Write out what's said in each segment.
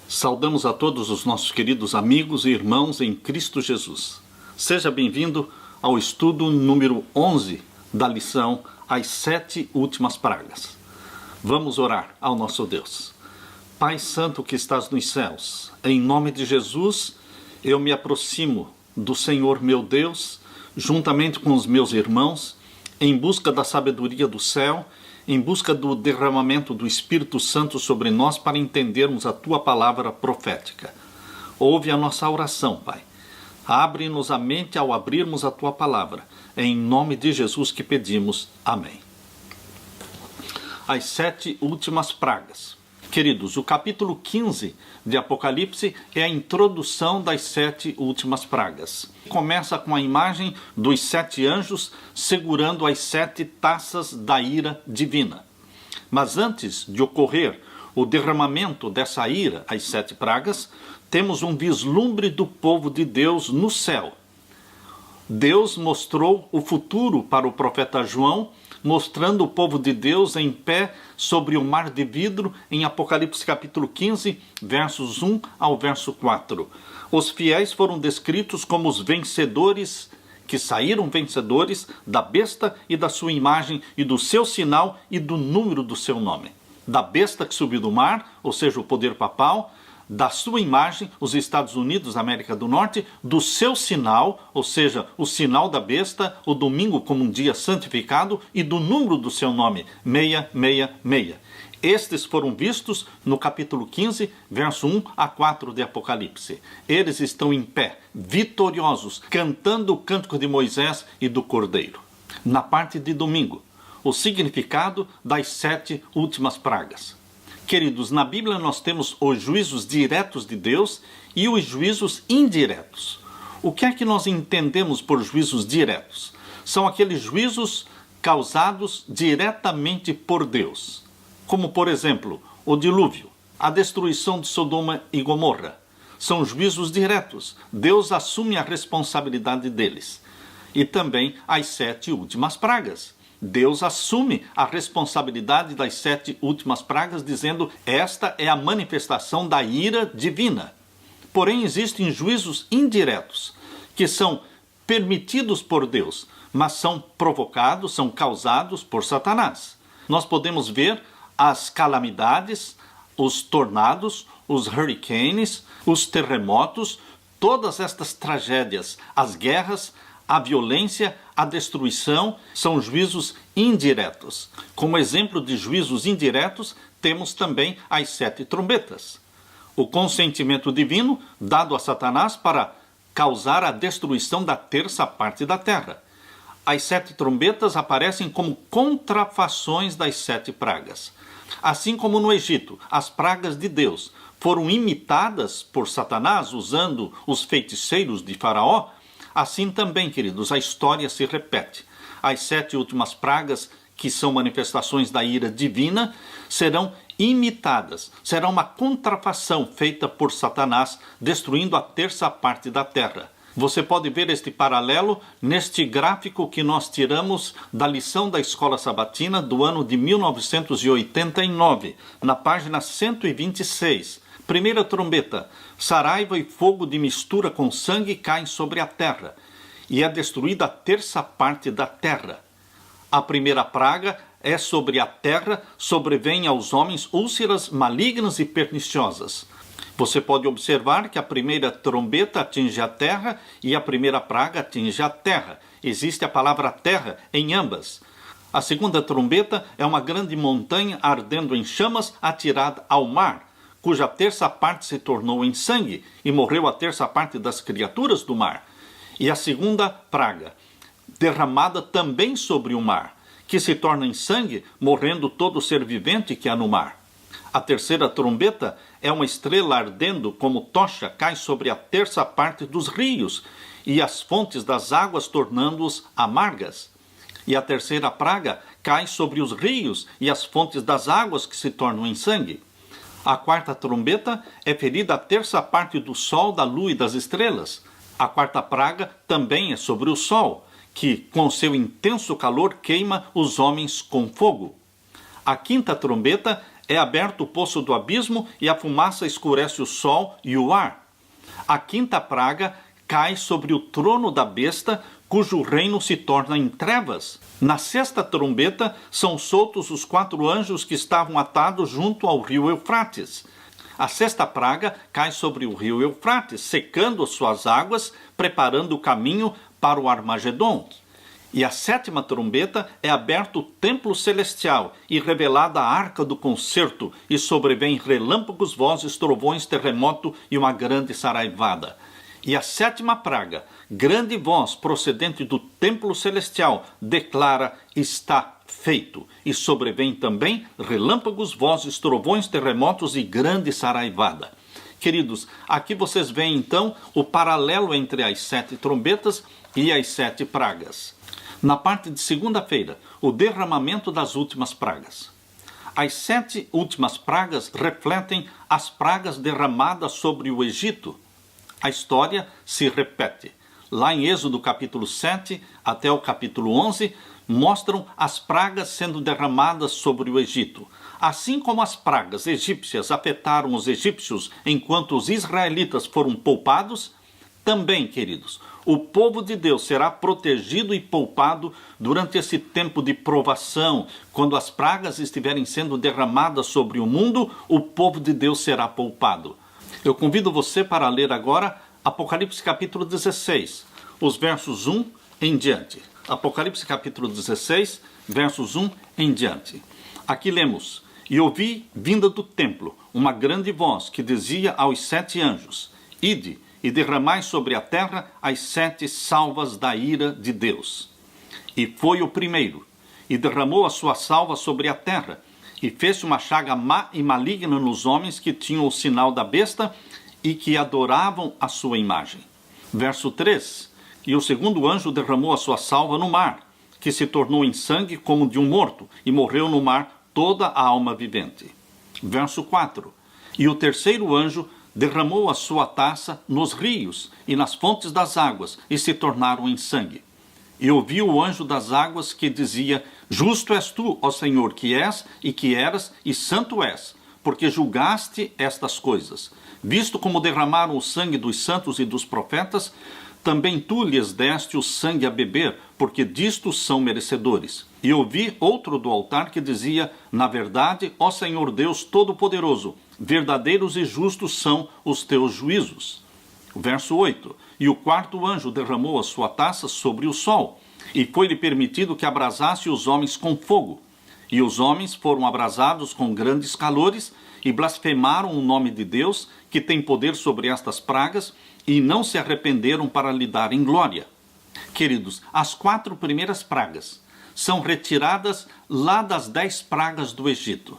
Saudamos a todos os nossos queridos amigos e irmãos em Cristo Jesus. Seja bem-vindo ao estudo número 11 da lição As 7 Últimas Pragas. Vamos orar ao nosso Deus. Pai Santo que estás nos céus, em nome de Jesus, eu me aproximo do Senhor meu Deus, juntamente com os meus irmãos, em busca da sabedoria do céu, em busca do derramamento do Espírito Santo sobre nós para entendermos a Tua palavra profética. Ouve a nossa oração, Pai. Abre-nos a mente ao abrirmos a Tua palavra. É em nome de Jesus que pedimos. Amém. As 7 últimas pragas. Queridos, o capítulo 15 de Apocalipse é a introdução das 7 últimas pragas. Começa com a imagem dos 7 anjos segurando as 7 taças da ira divina. Mas antes de ocorrer o derramamento dessa ira, as 7 pragas, temos um vislumbre do povo de Deus no céu. Deus mostrou o futuro para o profeta João, mostrando o povo de Deus em pé sobre o mar de vidro em Apocalipse capítulo 15, versos 1 ao verso 4. Os fiéis foram descritos como os vencedores, que saíram vencedores da besta e da sua imagem e do seu sinal e do número do seu nome. Da besta que subiu do mar, ou seja, o poder papal, da sua imagem, os Estados Unidos, América do Norte, do seu sinal, ou seja, o sinal da besta, o domingo como um dia santificado, e do número do seu nome, 666. Estes foram vistos no capítulo 15, verso 1 a 4 de Apocalipse. Eles estão em pé, vitoriosos, cantando o cântico de Moisés e do Cordeiro. Na parte de domingo, o significado das 7 últimas pragas. Queridos, na Bíblia nós temos os juízos diretos de Deus e os juízos indiretos. O que é que nós entendemos por juízos diretos? São aqueles juízos causados diretamente por Deus. Como, por exemplo, o dilúvio, a destruição de Sodoma e Gomorra. São juízos diretos. Deus assume a responsabilidade deles. E também as 7 últimas pragas. Deus assume a responsabilidade das 7 últimas pragas, dizendo: esta é a manifestação da ira divina. Porém, existem juízos indiretos, que são permitidos por Deus, mas são provocados, são causados por Satanás. Nós podemos ver as calamidades, os tornados, os hurricanes, os terremotos, todas estas tragédias, as guerras, a violência, a destruição, são juízos indiretos. Como exemplo de juízos indiretos, temos também as 7 trombetas. O consentimento divino dado a Satanás para causar a destruição da terça parte da terra. As 7 trombetas aparecem como contrafações das 7 pragas. Assim como no Egito, as pragas de Deus foram imitadas por Satanás usando os feiticeiros de Faraó, assim também, queridos, a história se repete. As 7 últimas pragas, que são manifestações da ira divina, serão imitadas. Será uma contrafação feita por Satanás, destruindo a terça parte da terra. Você pode ver este paralelo neste gráfico que nós tiramos da lição da Escola Sabatina do ano de 1989, na página 126. Primeira trombeta, saraiva e fogo de mistura com sangue caem sobre a terra, e é destruída a terça parte da terra. A primeira praga é sobre a terra, sobrevêm aos homens úlceras malignas e perniciosas. Você pode observar que a primeira trombeta atinge a terra e a primeira praga atinge a terra. Existe a palavra terra em ambas. A segunda trombeta é uma grande montanha ardendo em chamas atirada ao mar, cuja terça parte se tornou em sangue, e morreu a terça parte das criaturas do mar. E a segunda praga, derramada também sobre o mar, que se torna em sangue, morrendo todo ser vivente que há no mar. A terceira trombeta é uma estrela ardendo como tocha, cai sobre a terça parte dos rios, e as fontes das águas tornando-os amargas. E a terceira praga cai sobre os rios e as fontes das águas que se tornam em sangue. A quarta trombeta é ferida a terça parte do sol, da lua e das estrelas. A quarta praga também é sobre o sol, que com seu intenso calor queima os homens com fogo. A quinta trombeta É aberto o poço do abismo e a fumaça escurece o sol e o ar. A quinta praga cai sobre o trono da besta, cujo reino se torna em trevas. Na sexta trombeta são soltos os 4 anjos que estavam atados junto ao rio Eufrates. A sexta praga cai sobre o rio Eufrates, secando suas águas, preparando o caminho para o Armagedon. E a sétima trombeta é aberto o templo celestial e revelada a arca do concerto, e sobrevêm relâmpagos, vozes, trovões, terremoto e uma grande saraivada. E a sétima praga, grande voz procedente do templo celestial, declara: está feito. E sobrevém também relâmpagos, vozes, trovões, terremotos e grande saraivada. Queridos, aqui vocês veem então o paralelo entre as 7 trombetas e as 7 pragas. Na parte de segunda-feira, o derramamento das últimas pragas. As 7 últimas pragas refletem as pragas derramadas sobre o Egito. A história se repete. Lá em Êxodo capítulo 7 até o capítulo 11, mostram as pragas sendo derramadas sobre o Egito. Assim como as pragas egípcias afetaram os egípcios enquanto os israelitas foram poupados, também, queridos, o povo de Deus será protegido e poupado durante esse tempo de provação. Quando as pragas estiverem sendo derramadas sobre o mundo, o povo de Deus será poupado. Eu convido você para ler agora Apocalipse capítulo 16, os versos 1 em diante. Apocalipse capítulo 16, versos 1 em diante. Aqui lemos: E ouvi, vinda do templo, uma grande voz que dizia aos 7 anjos: Ide e derramai sobre a terra as 7 salvas da ira de Deus. E foi o primeiro, e derramou a sua salva sobre a terra, e fez uma chaga má e maligna nos homens que tinham o sinal da besta e que adoravam a sua imagem. Verso 3. E o segundo anjo derramou a sua salva no mar, que se tornou em sangue como de um morto, e morreu no mar toda a alma vivente. Verso 4. E o terceiro anjo derramou a sua taça nos rios e nas fontes das águas, e se tornaram em sangue. E ouvi o anjo das águas que dizia: Justo és tu, ó Senhor, que és e que eras, e santo és, porque julgaste estas coisas. Visto como derramaram o sangue dos santos e dos profetas, também tu lhes deste o sangue a beber, porque disto são merecedores. E ouvi outro do altar que dizia: Na verdade, ó Senhor Deus Todo-Poderoso, verdadeiros e justos são os teus juízos. Verso 8. E o quarto anjo derramou a sua taça sobre o sol, e foi-lhe permitido que abrasasse os homens com fogo. E os homens foram abrasados com grandes calores, e blasfemaram o nome de Deus, que tem poder sobre estas pragas, e não se arrependeram para lhe darem glória. Queridos, as 4 primeiras pragas são retiradas lá das 10 pragas do Egito.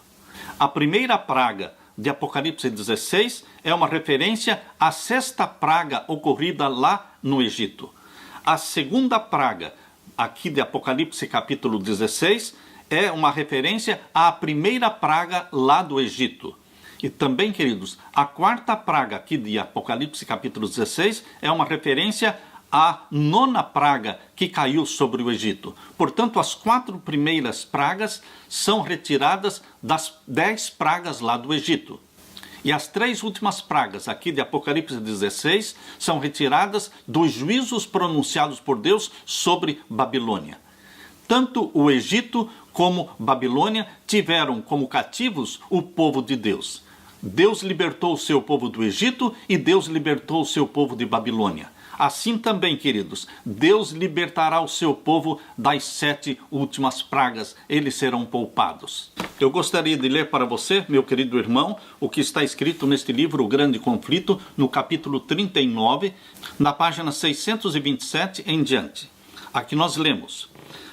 A primeira praga de Apocalipse 16 é uma referência à 6ª praga ocorrida lá no Egito. A segunda praga, aqui de Apocalipse capítulo 16, é uma referência à primeira praga lá do Egito. E também, queridos, a 4ª praga aqui de Apocalipse capítulo 16 é uma referência à 9ª praga que caiu sobre o Egito. Portanto, as 4 primeiras pragas são retiradas das 10 pragas lá do Egito. E as 3 últimas pragas aqui de Apocalipse 16 são retiradas dos juízos pronunciados por Deus sobre Babilônia. Tanto o Egito como Babilônia tiveram como cativos o povo de Deus. Deus libertou o seu povo do Egito e Deus libertou o seu povo de Babilônia. Assim também, queridos, Deus libertará o seu povo das 7 últimas pragas. Eles serão poupados. Eu gostaria de ler para você, meu querido irmão, o que está escrito neste livro, O Grande Conflito, no capítulo 39, na página 627 em diante. Aqui nós lemos: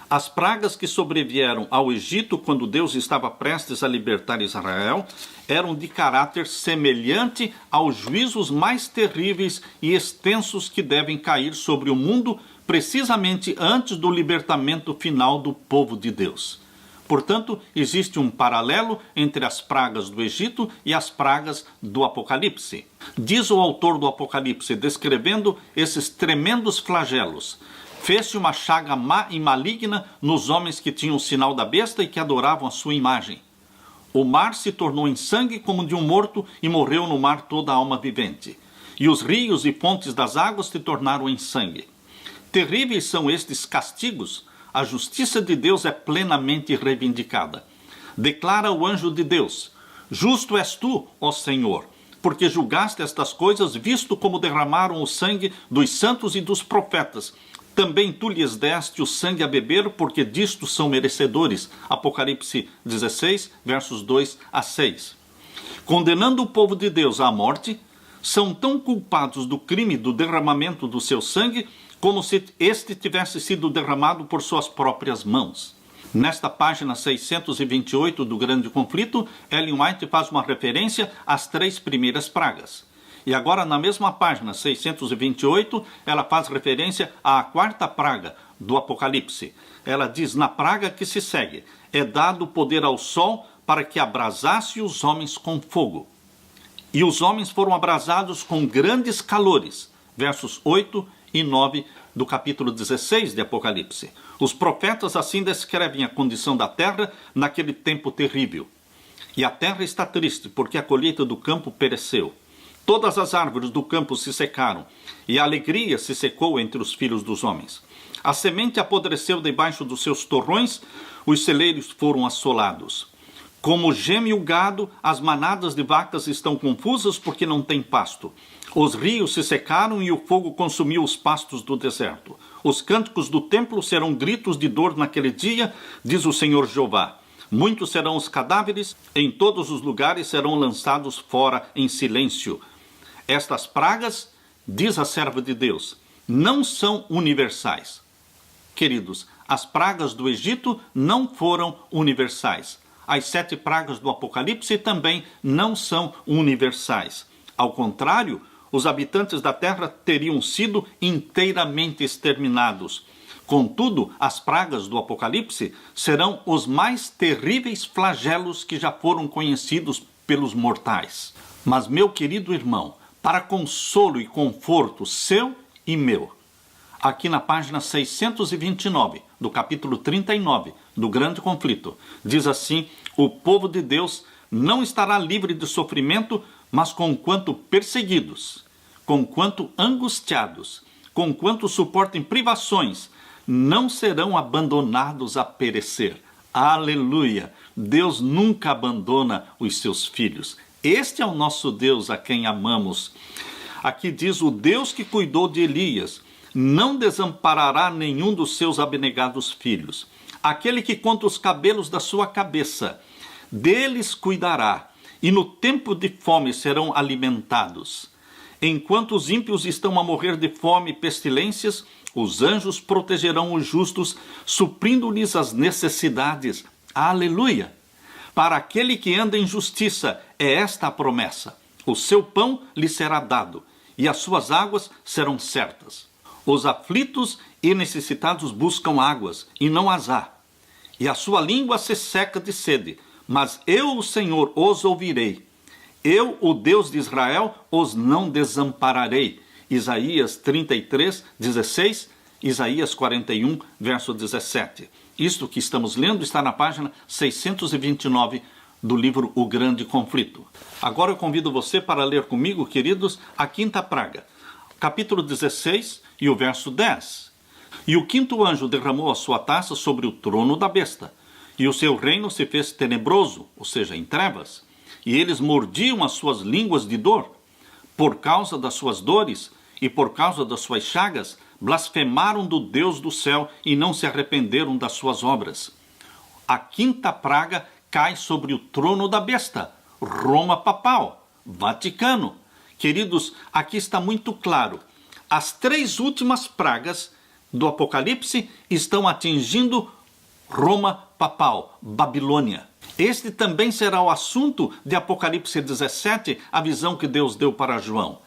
As pragas que sobrevieram ao Egito quando Deus estava prestes a libertar Israel eram de caráter semelhante aos juízos mais terríveis e extensos que devem cair sobre o mundo precisamente antes do libertamento final do povo de Deus. Portanto, existe um paralelo entre as pragas do Egito e as pragas do Apocalipse. Diz o autor do Apocalipse, descrevendo esses tremendos flagelos: Fez-se uma chaga má e maligna nos homens que tinham o sinal da besta e que adoravam a sua imagem. O mar se tornou em sangue como de um morto, e morreu no mar toda a alma vivente. E os rios e fontes das águas se tornaram em sangue. Terríveis são estes castigos. A justiça de Deus é plenamente reivindicada. Declara o anjo de Deus: justo és tu, ó Senhor, porque julgaste estas coisas, visto como derramaram o sangue dos santos e dos profetas. Também tu lhes deste o sangue a beber, porque disto são merecedores. Apocalipse 16, versos 2 a 6. Condenando o povo de Deus à morte, são tão culpados do crime do derramamento do seu sangue, como se este tivesse sido derramado por suas próprias mãos. Nesta página 628 do Grande Conflito, Ellen White faz uma referência às 3 primeiras pragas. E agora, na mesma página 628, ela faz referência à 4ª praga do Apocalipse. Ela diz: na praga que se segue, é dado poder ao sol para que abrasasse os homens com fogo. E os homens foram abrasados com grandes calores. Versos 8 e 9 do capítulo 16 de Apocalipse. Os profetas assim descrevem a condição da terra naquele tempo terrível. E a terra está triste, porque a colheita do campo pereceu. Todas as árvores do campo se secaram, e a alegria se secou entre os filhos dos homens. A semente apodreceu debaixo dos seus torrões, os celeiros foram assolados. Como geme o gado, as manadas de vacas estão confusas porque não têm pasto. Os rios se secaram e o fogo consumiu os pastos do deserto. Os cânticos do templo serão gritos de dor naquele dia, diz o Senhor Jeová. Muitos serão os cadáveres, em todos os lugares serão lançados fora em silêncio. Estas pragas, diz a serva de Deus, não são universais. Queridos, as pragas do Egito não foram universais. As 7 pragas do Apocalipse também não são universais. Ao contrário, os habitantes da terra teriam sido inteiramente exterminados. Contudo, as pragas do Apocalipse serão os mais terríveis flagelos que já foram conhecidos pelos mortais. Mas, meu querido irmão, para consolo e conforto seu e meu, aqui na página 629 do capítulo 39 do Grande Conflito, diz assim: o povo de Deus não estará livre de sofrimento, mas conquanto perseguidos, conquanto angustiados, conquanto suportem privações, não serão abandonados a perecer. Aleluia! Deus nunca abandona os seus filhos. Este é o nosso Deus a quem amamos. Aqui diz: o Deus que cuidou de Elias não desamparará nenhum dos seus abnegados filhos. Aquele que conta os cabelos da sua cabeça, deles cuidará, e no tempo de fome serão alimentados. Enquanto os ímpios estão a morrer de fome e pestilências, os anjos protegerão os justos, suprindo-lhes as necessidades. Aleluia! Para aquele que anda em justiça, é esta a promessa: o seu pão lhe será dado, e as suas águas serão certas. Os aflitos e necessitados buscam águas, e não as há, e a sua língua se seca de sede. Mas eu, o Senhor, os ouvirei. Eu, o Deus de Israel, os não desampararei. Isaías 33, 16, Isaías 41, verso 17. Isto que estamos lendo está na página 629 do livro O Grande Conflito. Agora eu convido você para ler comigo, queridos, a 5ª praga, capítulo 16 e o verso 10. E o 5º anjo derramou a sua taça sobre o trono da besta, e o seu reino se fez tenebroso, ou seja, em trevas, e eles mordiam as suas línguas de dor. Por causa das suas dores e por causa das suas chagas, blasfemaram do Deus do céu e não se arrependeram das suas obras. A 5ª praga cai sobre o trono da besta, Roma papal, Vaticano. Queridos, aqui está muito claro. As 3 últimas pragas do Apocalipse estão atingindo Roma papal, Babilônia. Este também será o assunto de Apocalipse 17, a visão que Deus deu para João.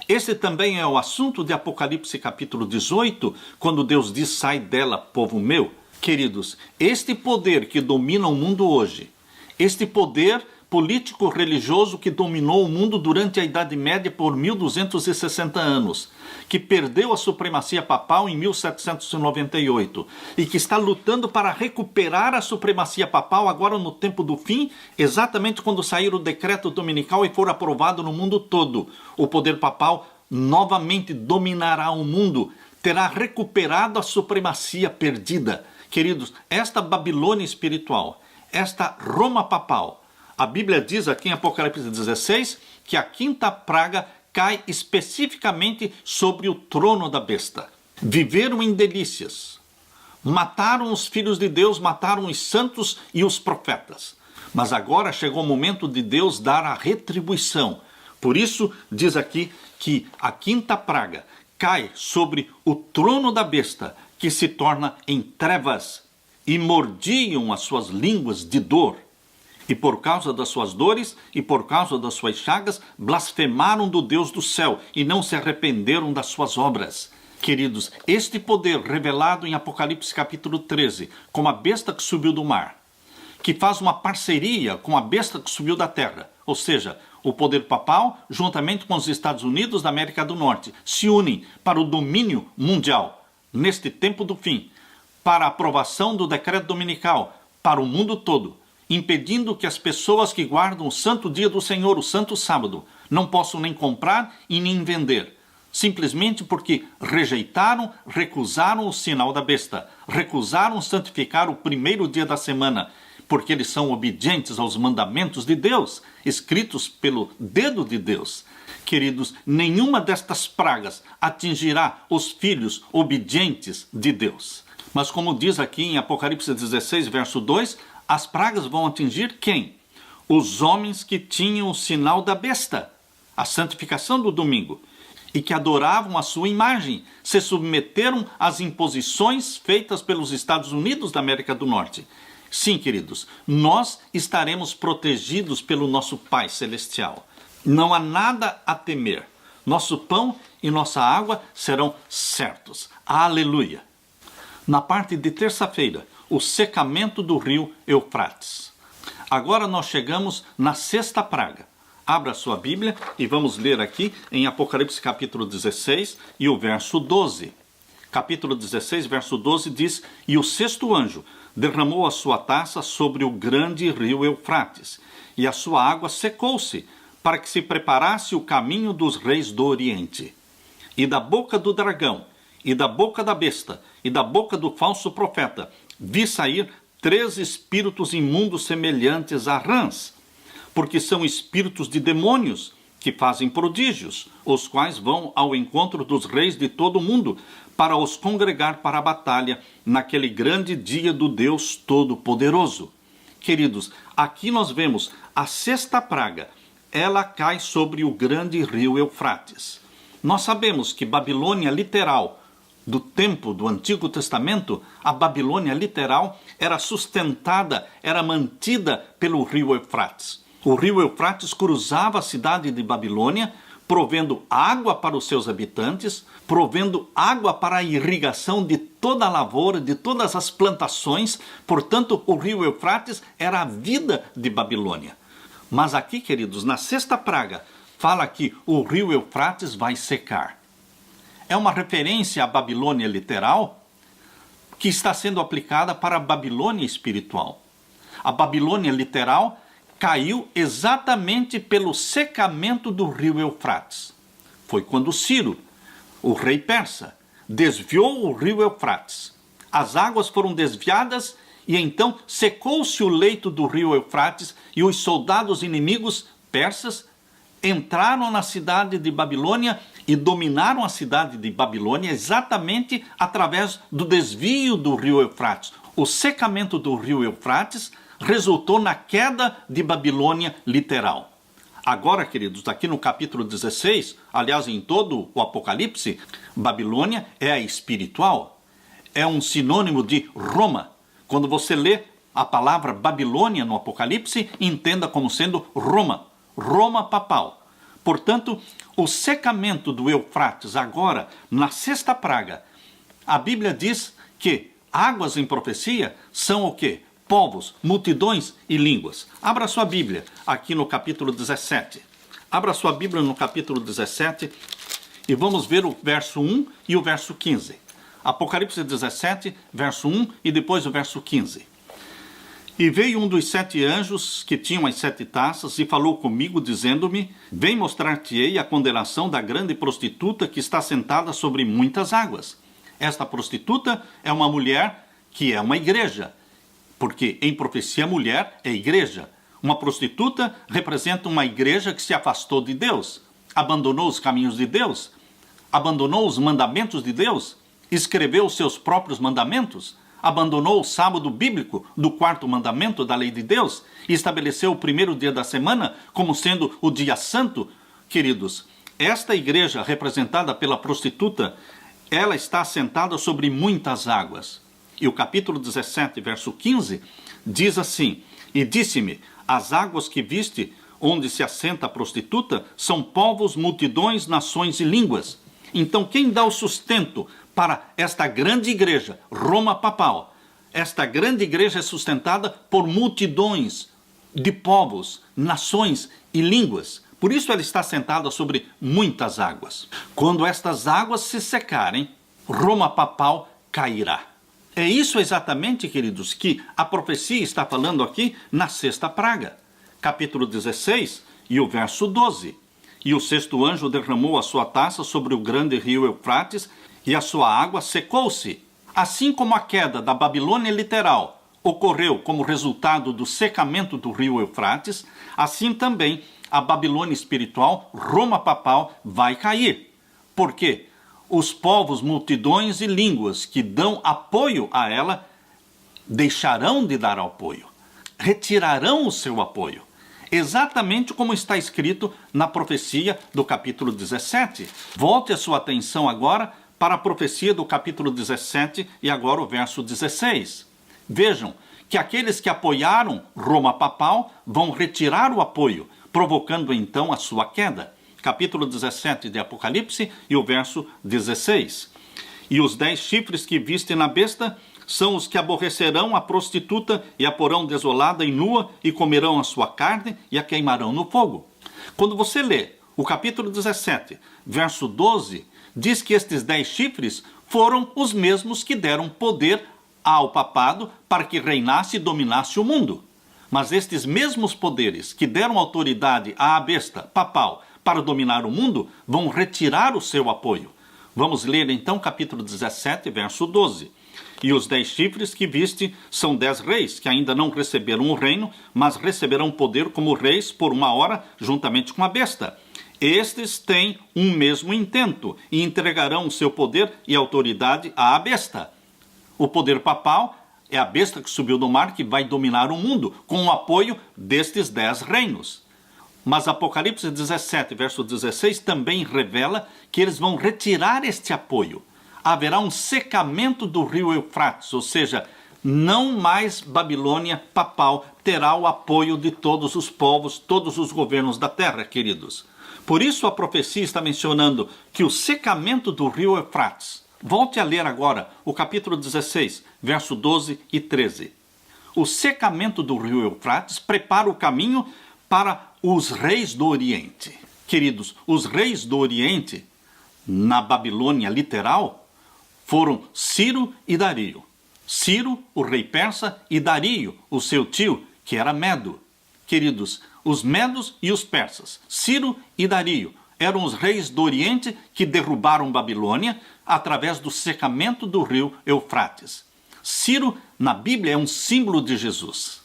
Este também é o assunto de Apocalipse capítulo 18, quando Deus diz: sai dela, povo meu. Queridos, este poder que domina o mundo hoje, este poder político-religioso que dominou o mundo durante a Idade Média por 1260 anos, que perdeu a supremacia papal em 1798 e que está lutando para recuperar a supremacia papal agora no tempo do fim, exatamente quando sair o decreto dominical e for aprovado no mundo todo. O poder papal novamente dominará o mundo, terá recuperado a supremacia perdida. Queridos, esta Babilônia espiritual, esta Roma papal, a Bíblia diz aqui em Apocalipse 16 que a quinta praga cai especificamente sobre o trono da besta. Viveram em delícias, mataram os filhos de Deus, mataram os santos e os profetas. Mas agora chegou o momento de Deus dar a retribuição. Por isso diz aqui que a quinta praga cai sobre o trono da besta, que se torna em trevas, e mordiam as suas línguas de dor. E por causa das suas dores e por causa das suas chagas, blasfemaram do Deus do céu e não se arrependeram das suas obras. Queridos, este poder revelado em Apocalipse capítulo 13, como a besta que subiu do mar, que faz uma parceria com a besta que subiu da terra, ou seja, o poder papal, juntamente com os Estados Unidos da América do Norte, se unem para o domínio mundial, neste tempo do fim, para a aprovação do decreto dominical, para o mundo todo, impedindo que as pessoas que guardam o santo dia do Senhor, o santo sábado, não possam nem comprar e nem vender, simplesmente porque rejeitaram, recusaram o sinal da besta, recusaram santificar o primeiro dia da semana, porque eles são obedientes aos mandamentos de Deus, escritos pelo dedo de Deus. Queridos, nenhuma destas pragas atingirá os filhos obedientes de Deus. Mas como diz aqui em Apocalipse 16, verso 2, as pragas vão atingir quem? Os homens que tinham o sinal da besta, a santificação do domingo, e que adoravam a sua imagem, se submeteram às imposições feitas pelos Estados Unidos da América do Norte. Sim, queridos, nós estaremos protegidos pelo nosso Pai Celestial. Não há nada a temer. Nosso pão e nossa água serão certos. Aleluia! Na parte de terça-feira, o secamento do rio Eufrates. Agora nós chegamos na sexta praga. Abra sua Bíblia e vamos ler aqui em Apocalipse capítulo 16 e o verso 12. Capítulo 16, verso 12 diz: E o sexto anjo derramou a sua taça sobre o grande rio Eufrates, e a sua água secou-se, para que se preparasse o caminho dos reis do Oriente. E da boca do dragão, e da boca da besta, e da boca do falso profeta, vi sair 3 espíritos imundos semelhantes a rãs, porque são espíritos de demônios que fazem prodígios, os quais vão ao encontro dos reis de todo o mundo, para os congregar para a batalha naquele grande dia do Deus Todo-Poderoso. Queridos, aqui nós vemos a sexta praga, ela cai sobre o grande rio Eufrates. Nós sabemos que Babilônia literal, do tempo do Antigo Testamento, a Babilônia literal era sustentada, era mantida pelo rio Eufrates. O rio Eufrates cruzava a cidade de Babilônia, provendo água para os seus habitantes, provendo água para a irrigação de toda a lavoura, de todas as plantações. Portanto, o rio Eufrates era a vida de Babilônia. Mas aqui, queridos, na sexta praga, fala que o rio Eufrates vai secar. É uma referência à Babilônia literal que está sendo aplicada para a Babilônia espiritual. A Babilônia literal caiu exatamente pelo secamento do rio Eufrates. Foi quando Ciro, o rei persa, desviou o rio Eufrates. As águas foram desviadas e então secou-se o leito do rio Eufrates e os soldados inimigos persas entraram na cidade de Babilônia e dominaram a cidade de Babilônia exatamente através do desvio do rio Eufrates. O secamento do rio Eufrates resultou na queda de Babilônia literal. Agora, queridos, aqui no capítulo 16, aliás, em todo o Apocalipse, Babilônia é a espiritual, é um sinônimo de Roma. Quando você lê a palavra Babilônia no Apocalipse, entenda como sendo Roma, Roma papal. Portanto, o secamento do Eufrates agora, na sexta praga, a Bíblia diz que águas em profecia são o quê? povos, multidões e línguas. Abra sua Bíblia aqui no capítulo 17. Abra sua Bíblia no capítulo 17 e vamos ver o verso 1 e o verso 15. Apocalipse 17, verso 1 e depois o verso 15. E veio um dos 7 anjos que tinham as 7 taças e falou comigo, dizendo-me: vem mostrar-te-ei a condenação da grande prostituta que está sentada sobre muitas águas. Esta prostituta é uma mulher que é uma igreja, porque em profecia mulher é igreja. Uma prostituta representa uma igreja que se afastou de Deus, abandonou os caminhos de Deus, abandonou os mandamentos de Deus, escreveu os seus próprios mandamentos, abandonou o sábado bíblico do 4º mandamento da lei de Deus e estabeleceu o primeiro dia da semana como sendo o dia santo. Queridos, esta igreja representada pela prostituta, ela está assentada sobre muitas águas. E o capítulo 17, verso 15, diz assim: e disse-me, as águas que viste, onde se assenta a prostituta, são povos, multidões, nações e línguas. Então quem dá o sustento para esta grande igreja, Roma Papal? Esta grande igreja é sustentada por multidões de povos, nações e línguas. Por isso ela está sentada sobre muitas águas. Quando estas águas se secarem, Roma Papal cairá. É isso exatamente, queridos, que a profecia está falando aqui na 6ª praga. Capítulo 16 e o verso 12. E o 6º anjo derramou a sua taça sobre o grande rio Eufrates, e a sua água secou-se. Assim como a queda da Babilônia literal ocorreu como resultado do secamento do rio Eufrates, assim também a Babilônia espiritual, Roma Papal, vai cair. Por quê? Os povos, multidões e línguas que dão apoio a ela deixarão de dar apoio, retirarão o seu apoio. Exatamente como está escrito na profecia do capítulo 17. Volte a sua atenção agora para a profecia do capítulo 17 e agora o verso 16. Vejam que aqueles que apoiaram Roma Papal vão retirar o apoio, provocando então a sua queda. Capítulo 17 de Apocalipse e o verso 16. E os 10 chifres que viste na besta são os que aborrecerão a prostituta e a porão desolada e nua e comerão a sua carne e a queimarão no fogo. Quando você lê o capítulo 17, verso 12, diz que estes 10 chifres foram os mesmos que deram poder ao papado para que reinasse e dominasse o mundo. Mas estes mesmos poderes que deram autoridade à besta papal para dominar o mundo vão retirar o seu apoio. Vamos ler então capítulo 17, verso 12. E os 10 chifres que viste são 10 reis, que ainda não receberam o reino, mas receberão poder como reis por 1 hora, juntamente com a besta. Estes têm um mesmo intento e entregarão o seu poder e autoridade à besta. O poder papal é a besta que subiu do mar, que vai dominar o mundo, com o apoio destes 10 reinos. Mas Apocalipse 17, verso 16, também revela que eles vão retirar este apoio. Haverá um secamento do rio Eufrates, ou seja, não mais Babilônia papal terá o apoio de todos os povos, todos os governos da terra, queridos. Por isso a profecia está mencionando que o secamento do rio Eufrates. Volte a ler agora o capítulo 16, verso 12 e 13. O secamento do rio Eufrates prepara o caminho para os reis do Oriente. Queridos, os reis do Oriente, na Babilônia literal, foram Ciro e Dario. Ciro, o rei persa, e Dario, o seu tio, que era Medo. Queridos, os medos e os persas, Ciro e Dario, eram os reis do Oriente que derrubaram Babilônia através do secamento do rio Eufrates. Ciro, na Bíblia, é um símbolo de Jesus.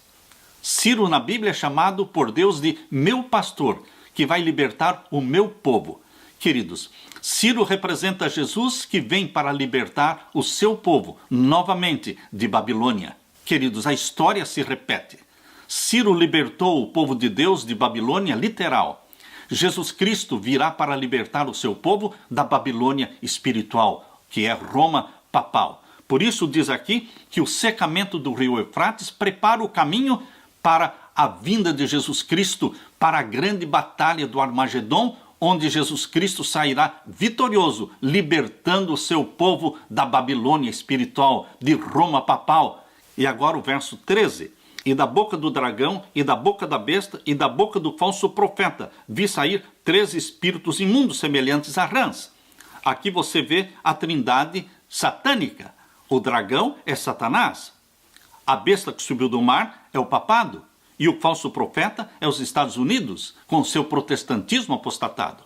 Ciro, na Bíblia, é chamado por Deus de meu pastor, que vai libertar o meu povo. Queridos, Ciro representa Jesus que vem para libertar o seu povo, novamente, de Babilônia. Queridos, a história se repete. Ciro libertou o povo de Deus de Babilônia literal. Jesus Cristo virá para libertar o seu povo da Babilônia espiritual, que é Roma papal. Por isso diz aqui que o secamento do rio Eufrates prepara o caminho para a vinda de Jesus Cristo, para a grande batalha do Armagedon, onde Jesus Cristo sairá vitorioso, libertando o seu povo da Babilônia espiritual, de Roma papal. E agora o verso 13. E da boca do dragão, e da boca da besta, e da boca do falso profeta, vi sair 3 espíritos imundos semelhantes a rãs. Aqui você vê a trindade satânica. O dragão é Satanás. A besta que subiu do mar é o papado. E o falso profeta é os Estados Unidos, com seu protestantismo apostatado.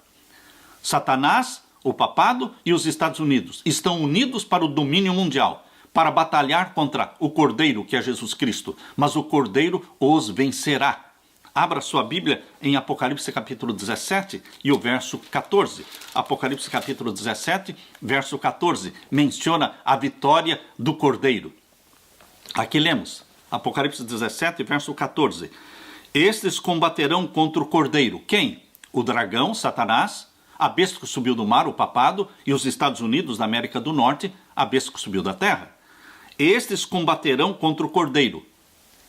Satanás, o papado e os Estados Unidos estão unidos para o domínio mundial, para batalhar contra o Cordeiro, que é Jesus Cristo. Mas o Cordeiro os vencerá. Abra sua Bíblia em Apocalipse capítulo 17 e o verso 14. Apocalipse capítulo 17, verso 14, menciona a vitória do Cordeiro. Aqui lemos, Apocalipse 17, verso 14. Estes combaterão contra o Cordeiro. Quem? O dragão, Satanás, a besta que subiu do mar, o papado, e os Estados Unidos da América do Norte, a besta que subiu da terra. Estes combaterão contra o Cordeiro,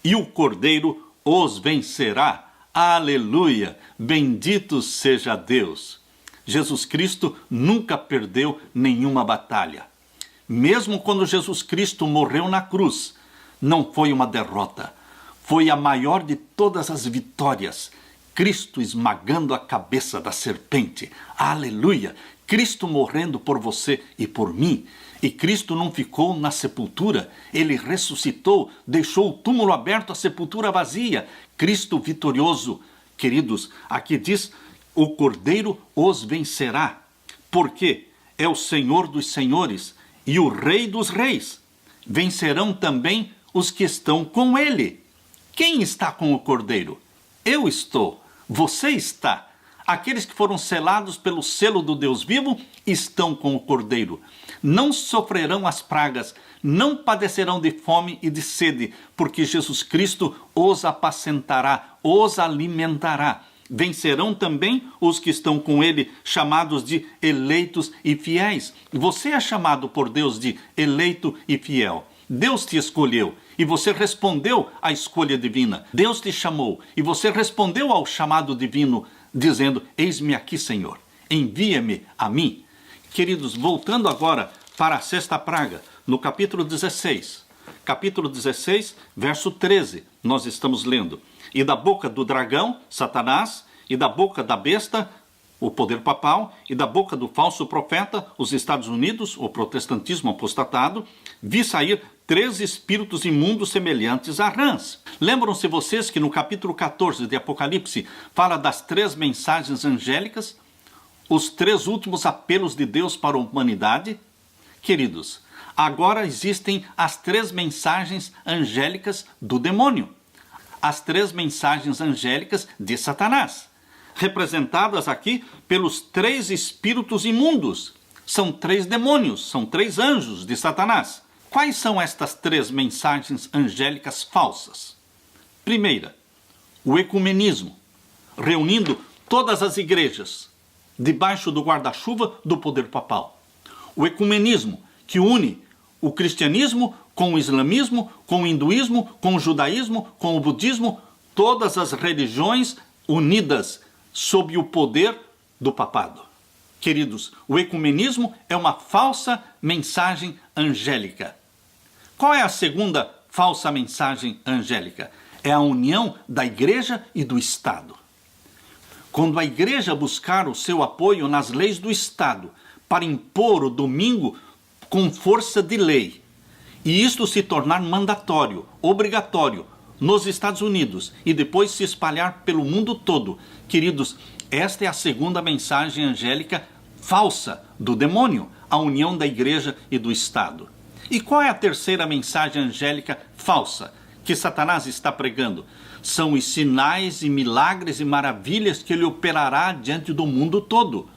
e o Cordeiro os vencerá. Aleluia! Bendito seja Deus! Jesus Cristo nunca perdeu nenhuma batalha. Mesmo quando Jesus Cristo morreu na cruz, não foi uma derrota. Foi a maior de todas as vitórias. Cristo esmagando a cabeça da serpente. Aleluia! Cristo morrendo por você e por mim. E Cristo não ficou na sepultura, ele ressuscitou, deixou o túmulo aberto, a sepultura vazia. Cristo vitorioso. Queridos, aqui diz, o Cordeiro os vencerá, porque é o Senhor dos senhores e o Rei dos reis. Vencerão também os que estão com ele. Quem está com o Cordeiro? Eu estou, você está. Aqueles que foram selados pelo selo do Deus vivo estão com o Cordeiro. Não sofrerão as pragas, não padecerão de fome e de sede, porque Jesus Cristo os apacentará, os alimentará. Vencerão também os que estão com ele, chamados de eleitos e fiéis. Você é chamado por Deus de eleito e fiel. Deus te escolheu e você respondeu à escolha divina. Deus te chamou e você respondeu ao chamado divino, dizendo, eis-me aqui, Senhor, envia-me a mim. Queridos, voltando agora para a sexta praga, no capítulo 16. Capítulo 16, verso 13, nós estamos lendo. E da boca do dragão, Satanás, e da boca da besta, o poder papal, e da boca do falso profeta, os Estados Unidos, o protestantismo apostatado, vi sair 3 espíritos imundos semelhantes a rãs. Lembram-se vocês que no capítulo 14 de Apocalipse fala das 3 mensagens angélicas, os 3 últimos apelos de Deus para a humanidade? Queridos, agora existem as 3 mensagens angélicas do demônio, as 3 mensagens angélicas de Satanás, representadas aqui pelos 3 espíritos imundos. São 3 demônios, são 3 anjos de Satanás. Quais são estas 3 mensagens angélicas falsas? Primeira, o ecumenismo, reunindo todas as igrejas debaixo do guarda-chuva do poder papal. O ecumenismo, que une o cristianismo com o islamismo, com o hinduísmo, com o judaísmo, com o budismo, todas as religiões unidas sob o poder do papado. Queridos, o ecumenismo é uma falsa mensagem angélica. Qual é a segunda falsa mensagem angélica? É a união da igreja e do Estado. Quando a igreja buscar o seu apoio nas leis do Estado para impor o domingo com força de lei, e isto se tornar mandatório, obrigatório, nos Estados Unidos e depois se espalhar pelo mundo todo, queridos, esta é a segunda mensagem angélica falsa do demônio, a união da igreja e do Estado. E qual é a terceira mensagem angélica falsa que Satanás está pregando? São os sinais e milagres e maravilhas que ele operará diante do mundo todo.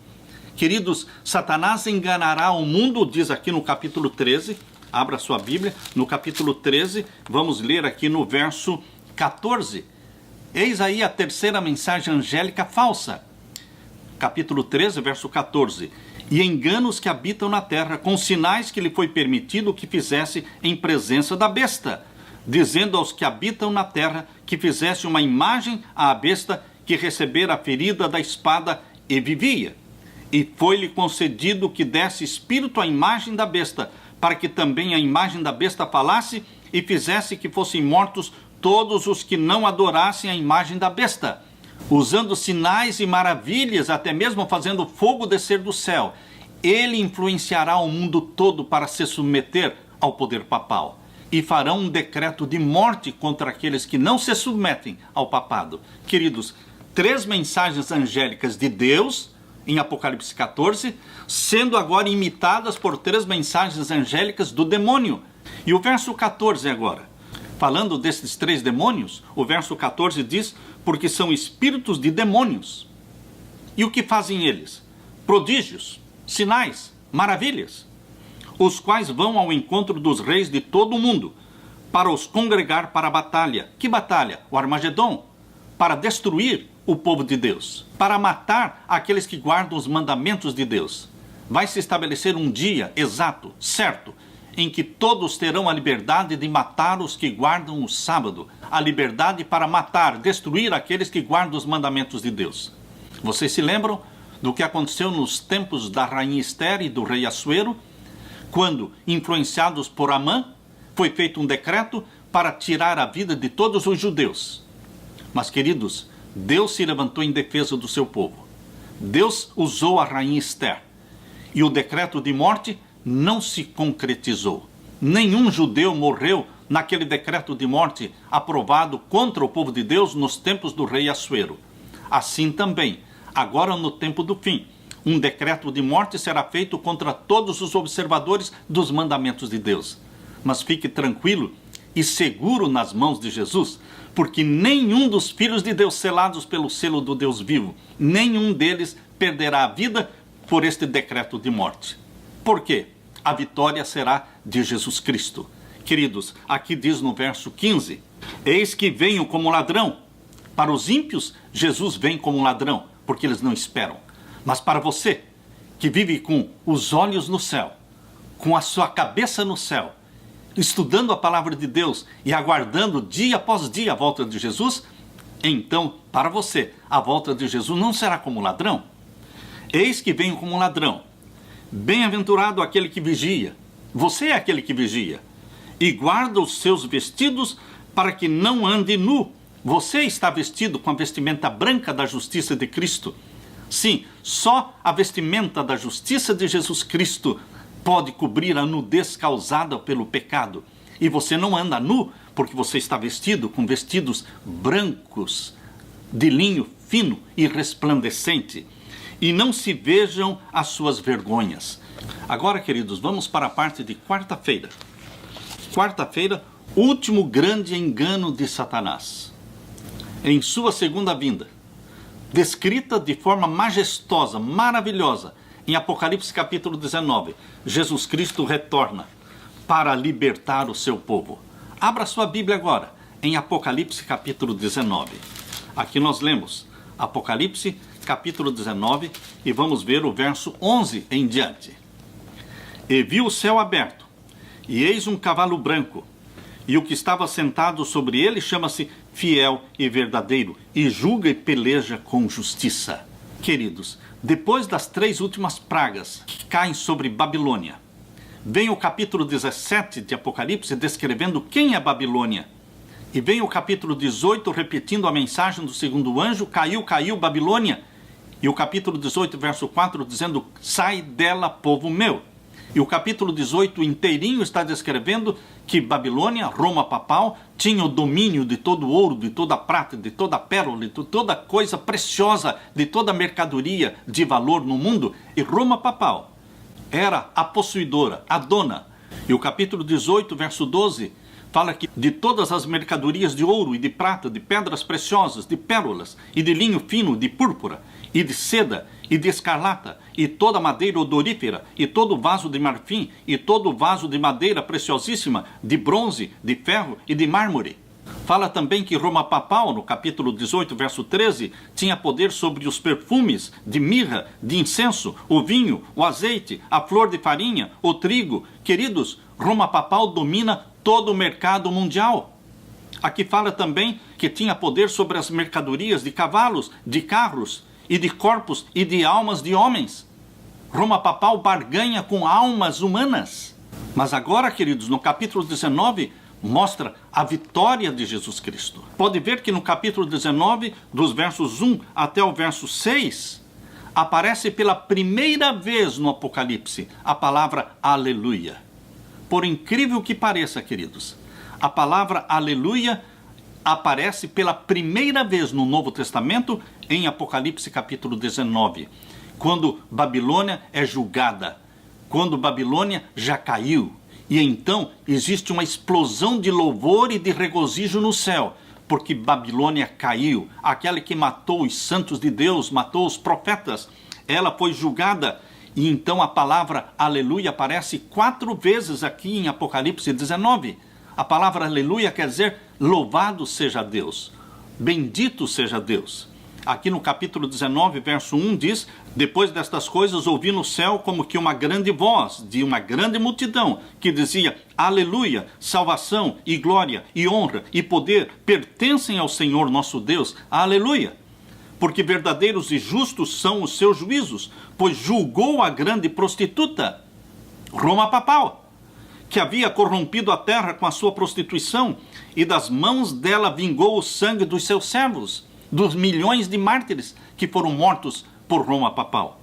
Queridos, Satanás enganará o mundo, diz aqui no capítulo 13, abra sua Bíblia, no capítulo 13, vamos ler aqui no verso 14. Eis aí a terceira mensagem angélica falsa. Capítulo 13, verso 14. E engana os que habitam na terra, com sinais que lhe foi permitido que fizesse em presença da besta, dizendo aos que habitam na terra que fizesse uma imagem à besta que recebera a ferida da espada e vivia. E foi-lhe concedido que desse espírito à imagem da besta, para que também a imagem da besta falasse e fizesse que fossem mortos todos os que não adorassem a imagem da besta, usando sinais e maravilhas, até mesmo fazendo fogo descer do céu. Ele influenciará o mundo todo para se submeter ao poder papal, e farão um decreto de morte contra aqueles que não se submetem ao papado. Queridos, 3 mensagens angélicas de Deus em Apocalipse 14, sendo agora imitadas por 3 mensagens angélicas do demônio. E o verso 14 agora, falando desses 3 demônios, o verso 14 diz: porque são espíritos de demônios. E o que fazem eles? Prodígios, sinais, maravilhas, os quais vão ao encontro dos reis de todo o mundo, para os congregar para a batalha. Que batalha? O Armagedon. Para destruir o povo de Deus, para matar aqueles que guardam os mandamentos de Deus. Vai se estabelecer um dia exato, certo, em que todos terão a liberdade de matar os que guardam o sábado, a liberdade para matar, destruir aqueles que guardam os mandamentos de Deus. Vocês se lembram do que aconteceu nos tempos da rainha Esther e do rei Assuero, quando, influenciados por Amã, foi feito um decreto para tirar a vida de todos os judeus. Mas, queridos, Deus se levantou em defesa do seu povo. Deus usou a rainha Esther, e o decreto de morte não se concretizou. Nenhum judeu morreu naquele decreto de morte aprovado contra o povo de Deus nos tempos do rei Assuero. Assim também, agora no tempo do fim, um decreto de morte será feito contra todos os observadores dos mandamentos de Deus. Mas fique tranquilo e seguro nas mãos de Jesus, porque nenhum dos filhos de Deus selados pelo selo do Deus vivo, nenhum deles perderá a vida por este decreto de morte. Por quê? A vitória será de Jesus Cristo. Queridos, aqui diz no verso 15: eis que venho como ladrão. Para os ímpios, Jesus vem como um ladrão, porque eles não esperam. Mas para você, que vive com os olhos no céu, com a sua cabeça no céu, estudando a palavra de Deus e aguardando dia após dia a volta de Jesus, então, para você, a volta de Jesus não será como ladrão. Eis que venho como um ladrão. Bem-aventurado aquele que vigia. Você é aquele que vigia e guarda os seus vestidos para que não ande nu. Você está vestido com a vestimenta branca da justiça de Cristo. Sim, só a vestimenta da justiça de Jesus Cristo pode cobrir a nudez causada pelo pecado. E você não anda nu porque você está vestido com vestidos brancos, de linho fino e resplandecente. E não se vejam as suas vergonhas. Agora, queridos, vamos para a parte de quarta-feira. Quarta-feira, último grande engano de Satanás. Em sua segunda vinda, descrita de forma majestosa, maravilhosa, em Apocalipse capítulo 19, Jesus Cristo retorna para libertar o seu povo. Abra sua Bíblia agora, em Apocalipse capítulo 19. Aqui nós lemos Apocalipse capítulo 19 e vamos ver o verso 11 em diante. E vi o céu aberto, e eis um cavalo branco, e o que estava sentado sobre ele chama-se Fiel e Verdadeiro, e julga e peleja com justiça. Queridos, depois das 3 últimas pragas que caem sobre Babilônia, vem o capítulo 17 de Apocalipse descrevendo quem é Babilônia. E vem o capítulo 18 repetindo a mensagem do segundo anjo: caiu, caiu Babilônia. E o capítulo 18, verso 4, dizendo: sai dela, povo meu. E o capítulo 18 inteirinho está descrevendo que Babilônia, Roma papal, tinha o domínio de todo o ouro, de toda a prata, de toda a pérola, de toda coisa preciosa, de toda a mercadoria de valor no mundo. E Roma papal era a possuidora, a dona. E o capítulo 18, verso 12, fala que de todas as mercadorias de ouro e de prata, de pedras preciosas, de pérolas e de linho fino, de púrpura e de seda e de escarlata, e toda madeira odorífera, e todo vaso de marfim, e todo vaso de madeira preciosíssima, de bronze, de ferro e de mármore. Fala também que Roma papal, no capítulo 18, verso 13, tinha poder sobre os perfumes de mirra, de incenso, o vinho, o azeite, a flor de farinha, o trigo. Queridos, Roma papal domina todo o mercado mundial. Aqui fala também que tinha poder sobre as mercadorias de cavalos, de carros, e de corpos e de almas de homens. Roma papal barganha com almas humanas. Mas agora, queridos, no capítulo 19, mostra a vitória de Jesus Cristo. Pode ver que no capítulo 19, dos versos 1 até o verso 6, aparece pela primeira vez no Apocalipse a palavra aleluia. Por incrível que pareça, queridos, a palavra aleluia aparece pela primeira vez no Novo Testamento em Apocalipse capítulo 19, quando Babilônia é julgada, quando Babilônia já caiu. E então existe uma explosão de louvor e de regozijo no céu, porque Babilônia caiu, aquela que matou os santos de Deus, matou os profetas, ela foi julgada. E então a palavra aleluia aparece 4 vezes aqui em Apocalipse 19. A palavra aleluia quer dizer louvado seja Deus, bendito seja Deus. Aqui no capítulo 19, verso 1 diz: depois destas coisas ouvi no céu como que uma grande voz de uma grande multidão que dizia: aleluia, salvação e glória e honra e poder pertencem ao Senhor nosso Deus, aleluia. Porque verdadeiros e justos são os seus juízos, pois julgou a grande prostituta, Roma papal, que havia corrompido a terra com a sua prostituição, e das mãos dela vingou o sangue dos seus servos, dos milhões de mártires que foram mortos por Roma papal.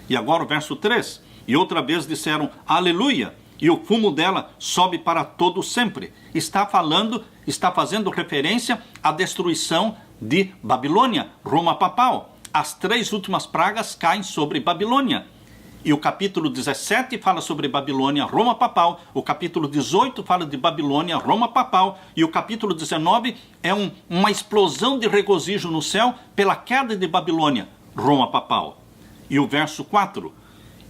E agora o verso 3, e outra vez disseram aleluia, e o fumo dela sobe para todo sempre. Está fazendo referência à destruição de Babilônia, Roma papal. As 3 últimas pragas caem sobre Babilônia. E o capítulo 17 fala sobre Babilônia, Roma papal. O capítulo 18 fala de Babilônia, Roma papal. E o capítulo 19 é uma explosão de regozijo no céu pela queda de Babilônia, Roma papal. E o verso 4.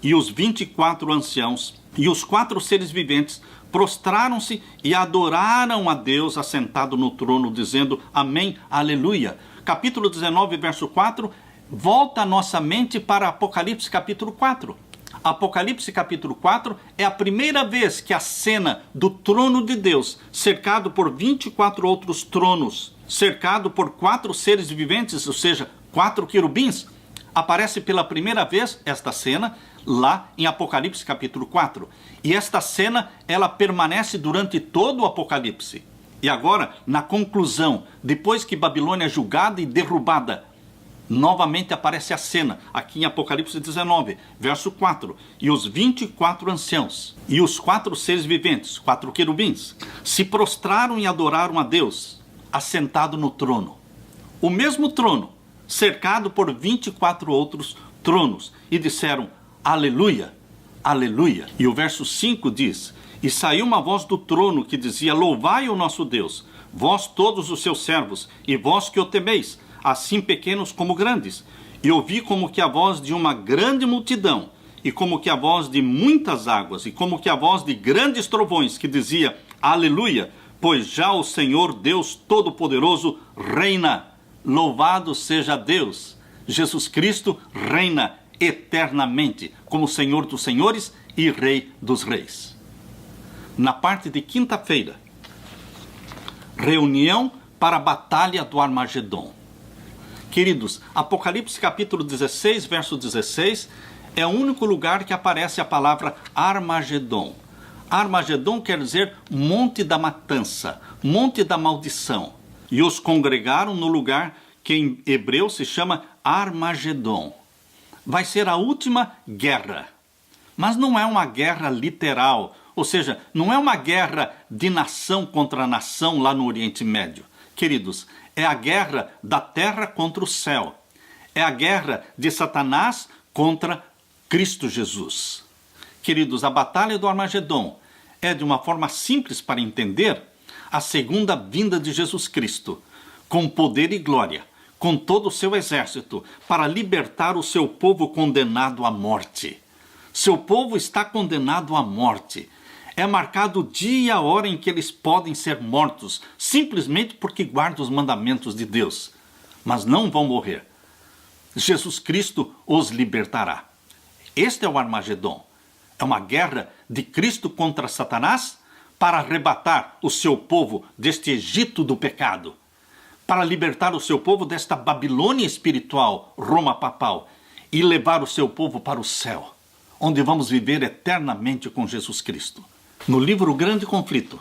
E os 24 anciãos e os 4 seres viventes prostraram-se e adoraram a Deus assentado no trono, dizendo amém, aleluia. Capítulo 19, verso 4, volta a nossa mente para Apocalipse capítulo 4. Apocalipse capítulo 4 é a primeira vez que a cena do trono de Deus, cercado por 24 outros tronos, cercado por 4 seres viventes, ou seja, 4 querubins, aparece pela primeira vez esta cena lá em Apocalipse capítulo 4. E esta cena, ela permanece durante todo o Apocalipse. E agora, na conclusão, depois que Babilônia é julgada e derrubada, novamente aparece a cena, aqui em Apocalipse 19, verso 4. E os 24 anciãos e os 4 seres viventes, 4 querubins, se prostraram e adoraram a Deus, assentado no trono. O mesmo trono, cercado por 24 outros tronos, e disseram aleluia, aleluia. E o verso 5 diz: e saiu uma voz do trono que dizia: louvai o nosso Deus, vós todos os seus servos, e vós que o temeis, assim pequenos como grandes. E ouvi como que a voz de uma grande multidão, e como que a voz de muitas águas, e como que a voz de grandes trovões, que dizia: aleluia, pois já o Senhor Deus Todo-Poderoso reina. Louvado seja Deus. Jesus Cristo reina eternamente como Senhor dos senhores e Rei dos reis. Na parte de quinta-feira, reunião para a batalha do Armagedon. Queridos, Apocalipse capítulo 16, verso 16, é o único lugar que aparece a palavra Armagedon. Armagedon quer dizer monte da matança, monte da maldição. E os congregaram no lugar que em hebreu se chama Armagedon. Vai ser a última guerra. Mas não é uma guerra literal, ou seja, não é uma guerra de nação contra nação lá no Oriente Médio. Queridos, é a guerra da terra contra o céu. É a guerra de Satanás contra Cristo Jesus. Queridos, a batalha do Armagedon é, de uma forma simples para entender, a segunda vinda de Jesus Cristo, com poder e glória, com todo o seu exército, para libertar o seu povo condenado à morte. Seu povo está condenado à morte. É marcado o dia e a hora em que eles podem ser mortos, simplesmente porque guardam os mandamentos de Deus. Mas não vão morrer. Jesus Cristo os libertará. Este é o Armagedon. É uma guerra de Cristo contra Satanás para arrebatar o seu povo deste Egito do pecado, para libertar o seu povo desta Babilônia espiritual, Roma papal, e levar o seu povo para o céu, onde vamos viver eternamente com Jesus Cristo. No livro Grande Conflito,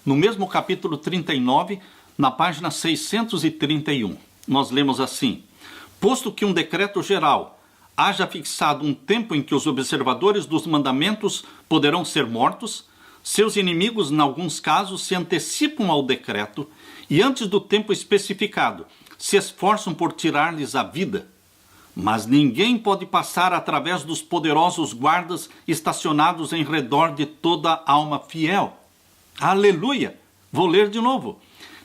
No mesmo capítulo 39, na página 631, nós lemos assim: posto que um decreto geral haja fixado um tempo em que os observadores dos mandamentos poderão ser mortos, seus inimigos, em alguns casos, se antecipam ao decreto e, antes do tempo especificado, se esforçam por tirar-lhes a vida. Mas ninguém pode passar através dos poderosos guardas estacionados em redor de toda alma fiel. Aleluia! Vou ler de novo.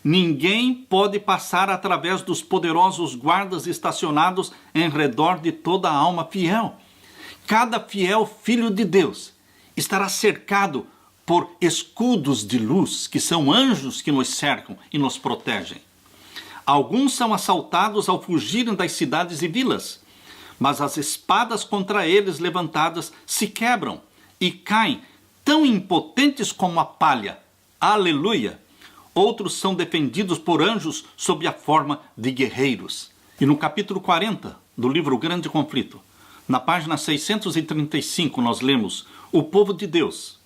Ninguém pode passar através dos poderosos guardas estacionados em redor de toda alma fiel. Cada fiel filho de Deus estará cercado por escudos de luz, que são anjos que nos cercam e nos protegem. Alguns são assaltados ao fugirem das cidades e vilas, mas as espadas contra eles levantadas se quebram e caem tão impotentes como a palha. Aleluia! Outros são defendidos por anjos sob a forma de guerreiros. E no capítulo 40 do livro Grande Conflito, na página 635, nós lemos: o povo de Deus,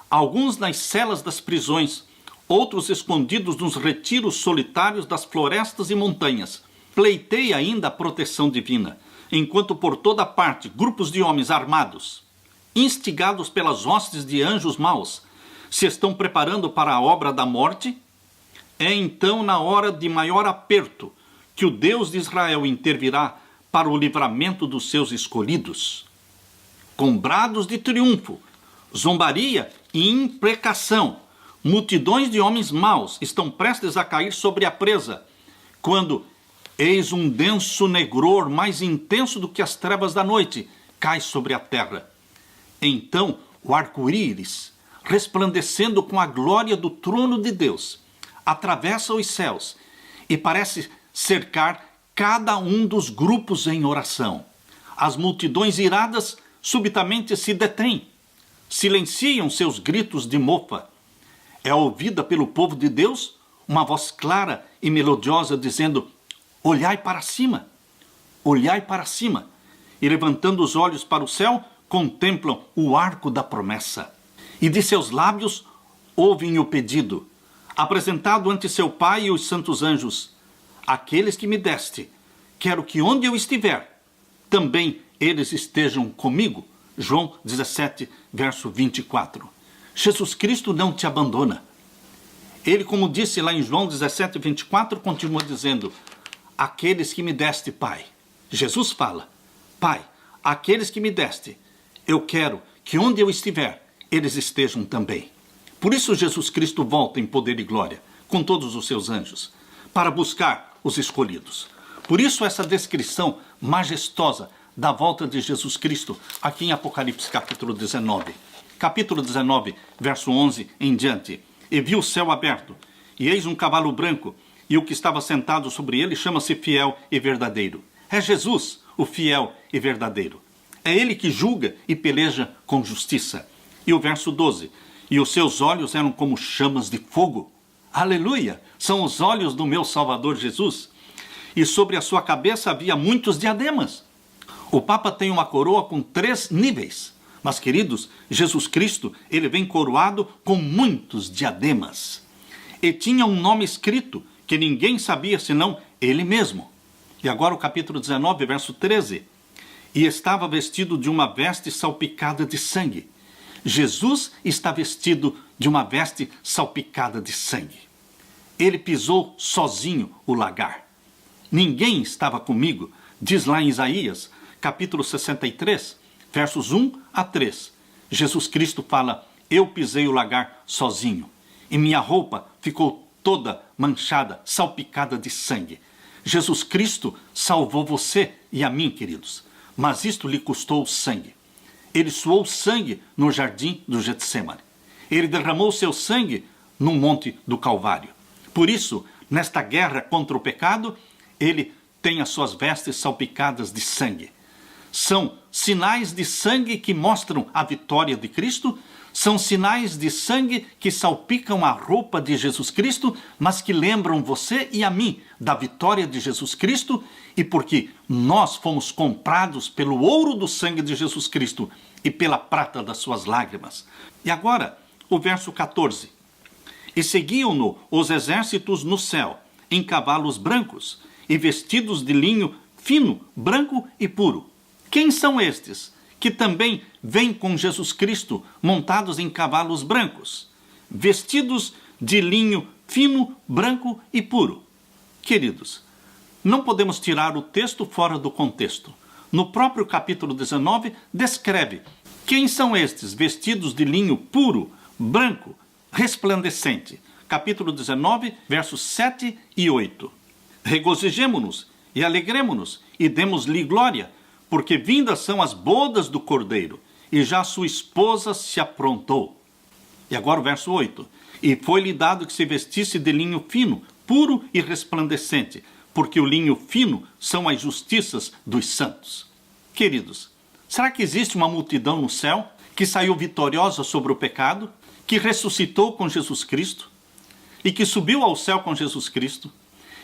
alguns nas celas das prisões, outros escondidos nos retiros solitários das florestas e montanhas, pleiteia ainda a proteção divina, enquanto por toda parte grupos de homens armados, instigados pelas hostes de anjos maus, se estão preparando para a obra da morte. É então, na hora de maior aperto, que o Deus de Israel intervirá para o livramento dos seus escolhidos. Com brados de triunfo, zombaria e imprecação, multidões de homens maus estão prestes a cair sobre a presa, quando eis um denso negror mais intenso do que as trevas da noite cai sobre a terra. Então o arco-íris, resplandecendo com a glória do trono de Deus, atravessa os céus e parece cercar cada um dos grupos em oração. As multidões iradas subitamente se detêm, silenciam seus gritos de mofa. É ouvida pelo povo de Deus uma voz clara e melodiosa dizendo: olhai para cima, olhai para cima. E levantando os olhos para o céu, contemplam o arco da promessa. E de seus lábios ouvem o pedido, apresentado ante seu Pai e os santos anjos: aqueles que me deste, quero que onde eu estiver, também eles estejam comigo. João 17, verso 24. Jesus Cristo não te abandona. Ele, como disse lá em João 17, 24, continua dizendo: aqueles que me deste, Pai. Jesus fala: Pai, aqueles que me deste, eu quero que onde eu estiver, eles estejam também. Por isso Jesus Cristo volta em poder e glória, com todos os seus anjos, para buscar os escolhidos. Por isso essa descrição majestosa da volta de Jesus Cristo aqui em Apocalipse capítulo 19. Capítulo 19, verso 11 em diante. E vi o céu aberto, e eis um cavalo branco, e o que estava sentado sobre ele chama-se Fiel e Verdadeiro. É Jesus, o fiel e verdadeiro. É ele que julga e peleja com justiça. E o verso 12. E os seus olhos eram como chamas de fogo. Aleluia! São os olhos do meu Salvador Jesus. E sobre a sua cabeça havia muitos diademas. O Papa tem uma coroa com 3 níveis. Mas, queridos, Jesus Cristo, ele vem coroado com muitos diademas. E tinha um nome escrito que ninguém sabia senão ele mesmo. E agora o capítulo 19, verso 13. E estava vestido de uma veste salpicada de sangue. Jesus está vestido de uma veste salpicada de sangue. Ele pisou sozinho o lagar. Ninguém estava comigo, diz lá em Isaías, capítulo 63, versos 1 a 3. Jesus Cristo fala: eu pisei o lagar sozinho, e minha roupa ficou toda manchada, salpicada de sangue. Jesus Cristo salvou você e a mim, queridos, mas isto lhe custou sangue. Ele suou sangue no jardim do Getsemane. Ele derramou seu sangue no monte do Calvário. Por isso, nesta guerra contra o pecado, ele tem as suas vestes salpicadas de sangue. São sinais de sangue que mostram a vitória de Cristo, são sinais de sangue que salpicam a roupa de Jesus Cristo, mas que lembram você e a mim da vitória de Jesus Cristo, e porque nós fomos comprados pelo ouro do sangue de Jesus Cristo e pela prata das suas lágrimas. E agora, o verso 14. E seguiam-no os exércitos no céu, em cavalos brancos, e vestidos de linho fino, branco e puro. Quem são estes que também vêm com Jesus Cristo montados em cavalos brancos, vestidos de linho fino, branco e puro? Queridos, não podemos tirar o texto fora do contexto. No próprio capítulo 19, descreve quem são estes vestidos de linho puro, branco, resplandecente. Capítulo 19, versos 7 e 8. Regozijemo-nos e alegremo-nos e demos-lhe glória, porque vindas são as bodas do Cordeiro, e já sua esposa se aprontou. E agora o verso 8. E foi-lhe dado que se vestisse de linho fino, puro e resplandecente, porque o linho fino são as justiças dos santos. Queridos, será que existe uma multidão no céu que saiu vitoriosa sobre o pecado, que ressuscitou com Jesus Cristo e que subiu ao céu com Jesus Cristo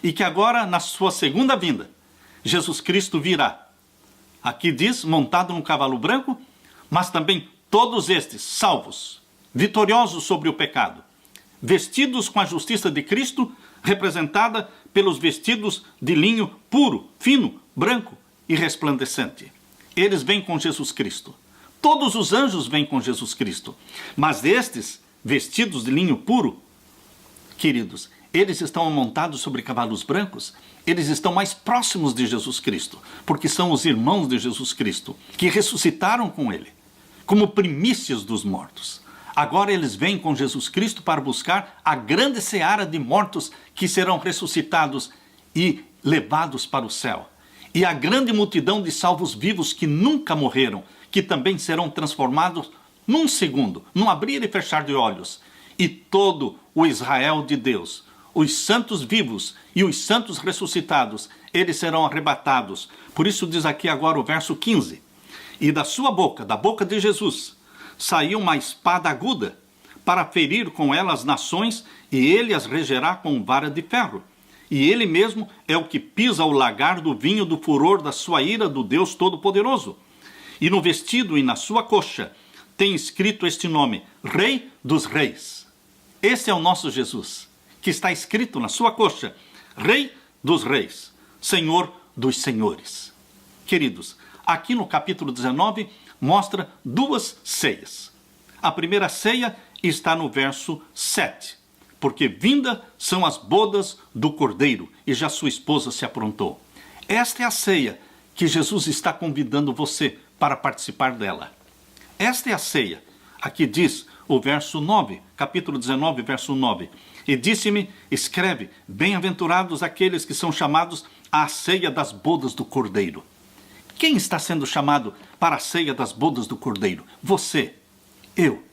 e que agora, na sua segunda vinda, Jesus Cristo virá? Aqui diz, montado num cavalo branco, mas também todos estes salvos, vitoriosos sobre o pecado, vestidos com a justiça de Cristo, representada pelos vestidos de linho puro, fino, branco e resplandecente. Eles vêm com Jesus Cristo. Todos os anjos vêm com Jesus Cristo. Mas estes, vestidos de linho puro, queridos, eles estão montados sobre cavalos brancos, eles estão mais próximos de Jesus Cristo, porque são os irmãos de Jesus Cristo, que ressuscitaram com ele, como primícias dos mortos. Agora eles vêm com Jesus Cristo para buscar a grande seara de mortos que serão ressuscitados e levados para o céu. E a grande multidão de salvos vivos que nunca morreram, que também serão transformados num segundo, num abrir e fechar de olhos. E todo o Israel de Deus, os santos vivos e os santos ressuscitados, eles serão arrebatados. Por isso diz aqui agora o verso 15. E da sua boca, da boca de Jesus, saiu uma espada aguda para ferir com ela as nações, e ele as regerá com vara de ferro. E ele mesmo é o que pisa o lagar do vinho do furor da sua ira, do Deus Todo-Poderoso. E no vestido e na sua coxa tem escrito este nome: Rei dos Reis. Esse é o nosso Jesus, que está escrito na sua coxa: Rei dos Reis, Senhor dos Senhores. Queridos, aqui no capítulo 19 mostra duas ceias. A primeira ceia está no verso 7. Porque vinda são as bodas do Cordeiro, e já sua esposa se aprontou. Esta é a ceia que Jesus está convidando você para participar dela. Esta é a ceia. Aqui diz o verso 9, capítulo 19, verso 9. E disse-me, escreve, bem-aventurados aqueles que são chamados à ceia das bodas do Cordeiro. Quem está sendo chamado para a ceia das bodas do Cordeiro? Você, eu.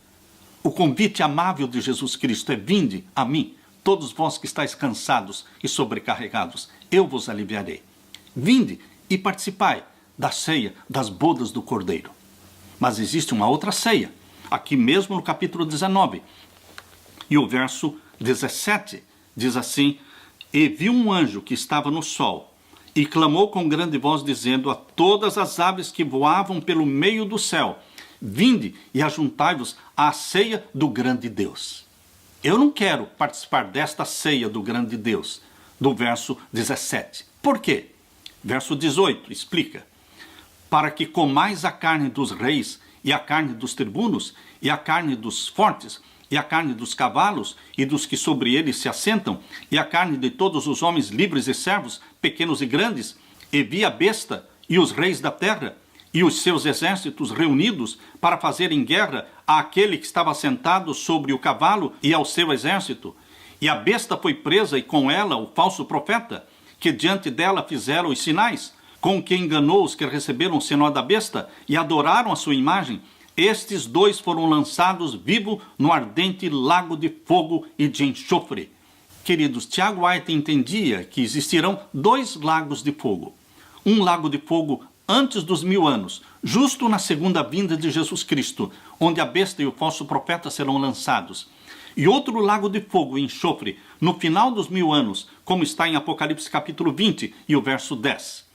O convite amável de Jesus Cristo é: vinde a mim, todos vós que estáis cansados e sobrecarregados, eu vos aliviarei. Vinde e participai da ceia das bodas do Cordeiro. Mas existe uma outra ceia, aqui mesmo no capítulo 19. E o verso 17 diz assim: E viu um anjo que estava no sol, e clamou com grande voz, dizendo a todas as aves que voavam pelo meio do céu: vinde e ajuntai-vos à ceia do grande Deus. Eu não quero participar desta ceia do grande Deus, do verso 17. Por quê? Verso 18 explica: para que comais a carne dos reis, e a carne dos tribunos, e a carne dos fortes, e a carne dos cavalos, e dos que sobre eles se assentam, e a carne de todos os homens livres e servos, pequenos e grandes, e vi a besta e os reis da terra, e os seus exércitos reunidos para fazerem guerra àquele que estava sentado sobre o cavalo e ao seu exército. E a besta foi presa, e com ela o falso profeta, que diante dela fizeram os sinais, com que enganou os que receberam o sinal da besta e adoraram a sua imagem. Estes dois foram lançados vivos no ardente lago de fogo e de enxofre. Queridos, Tiago White entendia que existirão dois lagos de fogo. Um lago de fogo antes dos 1000 anos, justo na segunda vinda de Jesus Cristo, onde a besta e o falso profeta serão lançados. E outro lago de fogo e enxofre no final dos 1000 anos, como está em Apocalipse capítulo 20 e o verso 10.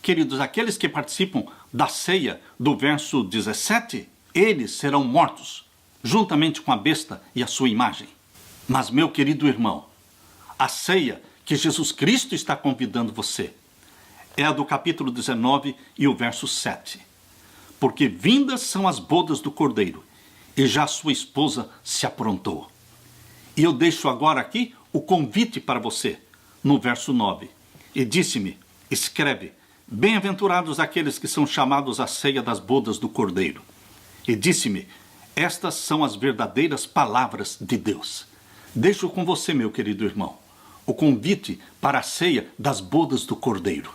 Queridos, aqueles que participam da ceia do verso 17, eles serão mortos, juntamente com a besta e a sua imagem. Mas, meu querido irmão, a ceia que Jesus Cristo está convidando você é a do capítulo 19 e o verso 7. Porque vindas são as bodas do Cordeiro, e já sua esposa se aprontou. E eu deixo agora aqui o convite para você, no verso 9. E disse-me, escreve, bem-aventurados aqueles que são chamados à ceia das bodas do Cordeiro. E disse-me, estas são as verdadeiras palavras de Deus. Deixo com você, meu querido irmão, o convite para a ceia das bodas do Cordeiro.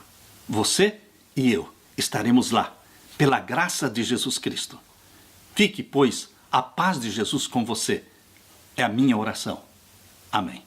Você e eu estaremos lá, pela graça de Jesus Cristo. Fique, pois, a paz de Jesus com você. É a minha oração. Amém.